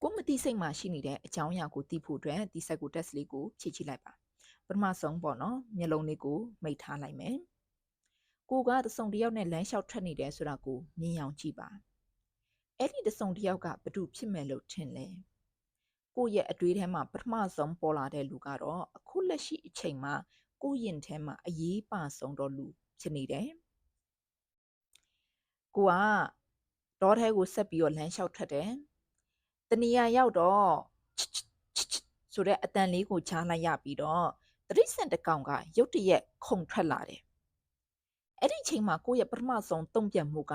ကိုမတိစိတ်မှရှိနေတဲ့အကြောင်းအရာကိုသိဖို့အတွက်ဒီ psycho test လေးကိုဖြည့်ကြည့်လိုက်ပါပထမဆုံးပေါ့နော်မျက်လုံးလေးကိုမိတ်ထားလိုက်မယ်ကိုကတစုံတစ်ယောက်နဲ့လမ်းလျှောက်ထွက်နေတယ်ဆိုတာကိုမြင်အောင်ကြည့်ပါအဲ့ဒီတစုံတစ်ယောက်ကဘသူဖြစ်မယ်လို့ထင်လဲကိုရဲ့အတွေးထဲမှာပထမဆုံးပေါ်လာတဲ့လူကတော့အခုလက်ရှိအချိန်မှာကိုရင်ထဲမှာအရေးပါဆုံးတော့လူဖြစ်နေတယ်ကိုကတော့ထဲကိုဆက်ပြီးတော့လမ်းလျှောက်ထွက်တယ်တနေရာရောက်တော့ဆိုတဲ့အတန်လေးကိုကြားလိုက်ရပြီးတော့တရိစံတကောင်ကရုတ်တရက်ခုန်ထွက်လာတယ်အဲ့ဒီချိန်မှာကိုယ့်ရဲ့ပထမဆုံးတုံ့ပြန်မှုက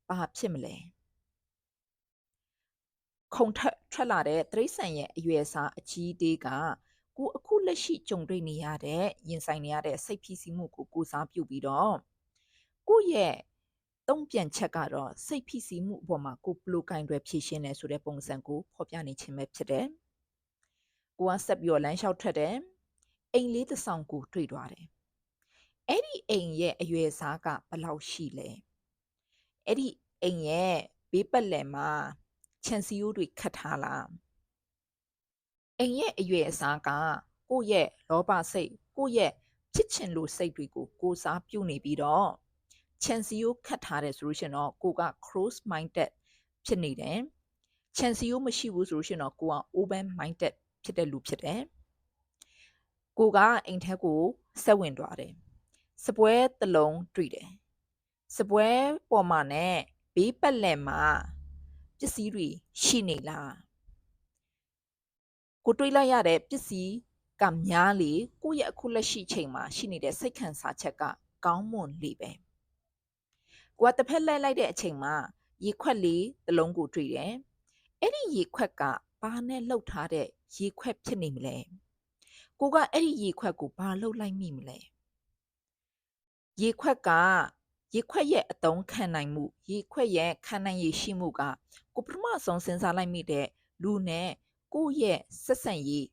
ဘာဖြစ်မလဲခုန်ထွက်လာတဲ့တရိစံရဲ့အရွယ်အစားအကြီးသေးကကိုအခုလက်ရှိကြုံတွေ့နေရတဲ့ရင်ဆိုင်နေရတဲ့စိတ်ဖိစီးမှုကိုကိုစားပြုပြီးတော့ကိုယ့်ရဲ့တုံ့ပြန်ချက်ကတော့စိတ်ဖိစီးမှုအပေါ်မှာကိုဘလိုကင်တွေဖြည့်ရှင်းနေဆိုတဲ့ပုံစံကိုဖော်ပြနေခြင်းပဲဖြစ်တယ်။ကိုကဆက်ပြီးတော့လမ်းလျှောက်ထွက်တယ်။အိမ်လေးတစ်ဆောင်ကိုတွေ့သွားတယ်။အဲ့ဒီအိမ်ရဲ့အရွယ်အစားကဘယ်လောက်ရှိလဲ။အဲ့ဒီအိမ်ရဲ့ဘေးပတ်လည်မှာခြံစည်းရိုးတွေခတ်ထားလား။အိမ်ရဲ့အရွယ်အစားကကိုယ့်ရဲ့လောဘစိတ်ကိုယ့်ရဲ့ဖြစ်ချင်လို့စိတ်တွေကိုကိုစားပြုနေပြီးတော့ခြံစည်းရိုးခတ်ထားတယ်ဆိုလို့ရှိရင်တော့ကိုက close minded ဖြစ်နေတယ်ခြံစည်းရိုးမရှိဘူးဆိုလို့ရှိရင်တော့ကိုက open minded ဖြစ်တဲ့လူဖြစ်တယ်ကိုကအိမ်ထက်ကိုဆက်ဝင်သွားတယ်စပွဲတစ်လုံးတွေ့တယ်စပွဲပေါ်မှာနဲ့ဘေးပတ်လည်မှာပစ္စည်းတွေရှိနေလားကိုတွေးလိုက်ရတဲ့ပစ္စည်းကများလေကိုယ့်ရဲ့အခုလက်ရှိချိန်မှာရှိနေတဲ့စိတ်ခံစားချက်ကကောင်းမွန်လေပဲကိုကတစ်ဖက်လှည့်လိုက်တဲ့အချိန်မှာရေခွက်လေးတစ်လုံးကိုတွေ့တယ်။အဲ့ဒီရေခွက်ကဘာနဲ့လှုပ်ထားတဲ့ရေခွက်ဖြစ်နေမလဲ။ကိုကအဲ့ဒီရေခွက်ကိုဘာလှုပ်လိုက်မိမလဲ။ရေခွက်ကရေခွက်ရဲ့အတုံးခံနိုင်မှုရေခွက်ရဲ့ခံနိုင်ရရှိမှုကကိုပထမဆုံးစဉ်းစားလိုက်မိတဲ့လူနဲ့ကိုရဲ့ဆက်ဆံရေး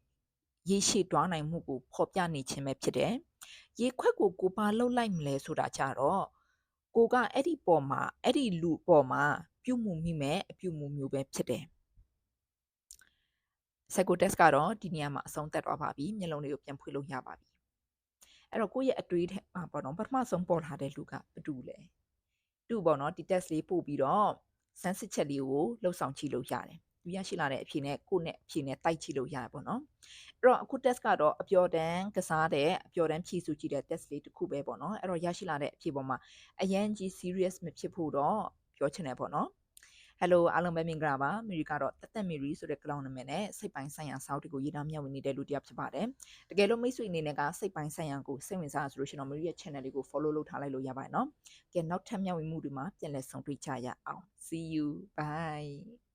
ရေရှည်တွားနိုင်မှုကိုဖော်ပြနေခြင်းပဲဖြစ်တယ်။ရေခွက်ကိုကိုဘာလှုပ်လိုက်မလဲဆိုတာကြတော့ကိုကအဲ့ဒီပေါ်မှာအဲ့ဒီလူပေါ်မှာပြုမှုမိမဲ့အပြုမှုမျိုးပဲဖြစ်တယ်။ psycho test ကတော့ဒီနေရာမှာအဆုံးသတ်သွားပါပြီမျက်လုံးလေးကိုပြန်ဖွင့်လို့ရပါပြီအဲ့တော့ကိုယ့်ရဲ့အတွေးထဲမှာပေါ့နော်ပထမဆုံးပေါ်လာတဲ့လူကဘတူလဲတူပေါ့နော်ဒီ test လေးပို့ပြီးတော့စမ်းစစ်ချက်လေးကိုလှုပ်ဆောင်ကြည့်လို့ရတယ်သူရရှိလာတဲ့အဖြေနဲ့ကိုယ့်နဲ့အဖြေနဲ့တိုက်ကြည့်လို့ရတယ်ပေါ့နော်အဲ့တော့အခု test ကတော့အပျော်တမ်းကစားတဲ့အပျော်တမ်းဖြည့်စုကြည့်တဲ့ test လေးတစ်ခုပဲပေါ့နော်အဲ့တော့ရရှိလာတဲ့အဖြေပေါ်မှာအရန်ကြီး serious မဖြစ်ဖို့တော့ပြောချင်တယ်ပေါ့နော်Hello အားလုံးပဲမင်္ဂလာပါမီရီကတော့တသက်မီရီဆိုတဲ့ကလောင်နာမည်နဲ့စိတ်ပိုင်းဆိုင်ရာစာအုပ်တွေကိုရေးသားမျှဝေနေတဲ့လူတစ်ယောက်ဖြစ်ပါတယ်တကယ်လို့မိတ်ဆွေအနေနဲ့ကစိတ်ပိုင်းဆိုင်ရာကိုစိတ်ဝင်စားဆိုလို့ရှိရင်တော့မီရီရဲ့ channel လေးကို follow လုပ်ထားလိုက်လို့ရပါတယ်နော်ကဲနောက်ထပ်မျှဝေမှုတွေမှာပြန်လည်ဆုံတွေ့ကြရအောင် see you bye